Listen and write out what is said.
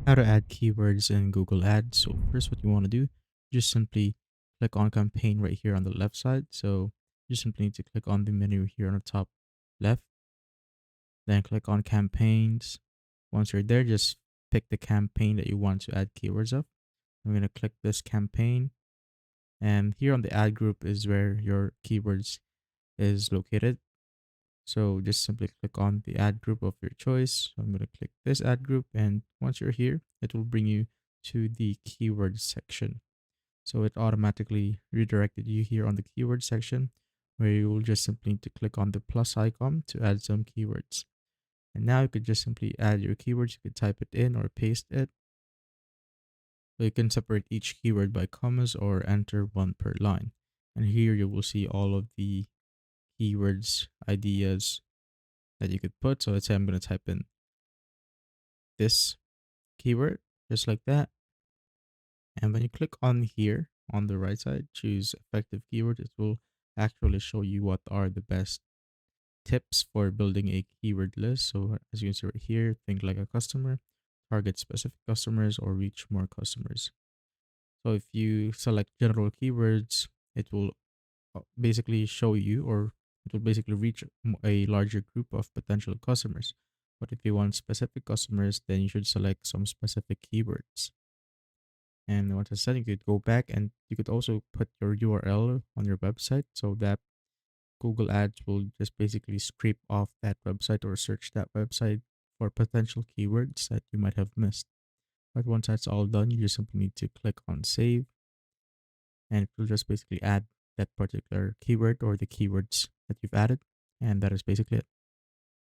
How to add keywords in Google Ads. So first what you want to do, just simply click on campaign right here on the left side. So you simply need to click on the menu here on the top left, then click on campaigns. Once you're there, just pick the campaign that you want to add keywords of. I'm going to click this campaign, and here on the ad group is where your keywords is located. So just simply click on the ad group of your choice. So I'm going to click this ad group, and once you're here, it will bring you to the keyword section. So it automatically redirected you here on the keyword section, where you will just simply need to click on the plus icon to add some keywords. And now you could just simply add your keywords. You could type it in or paste it. So you can separate each keyword by commas or enter one per line. And here you will see all of the keywords, ideas that you could put. So let's say I'm going to type in this keyword just like that. And when you click on here on the right side, choose effective keyword, it will actually show you what are the best tips for building a keyword list. So as you can see right here, think like a customer, target specific customers, or reach more customers. So if you select general keywords, it will basically show you, or it will basically reach a larger group of potential customers. But if you want specific customers, then you should select some specific keywords. And once I said, you could go back and you could also put your URL on your website so that Google Ads will just basically scrape off that website or search that website for potential keywords that you might have missed. But once that's all done, you just simply need to click on save, and it will just basically add that particular keyword or the keywords that you've added. And that is basically it.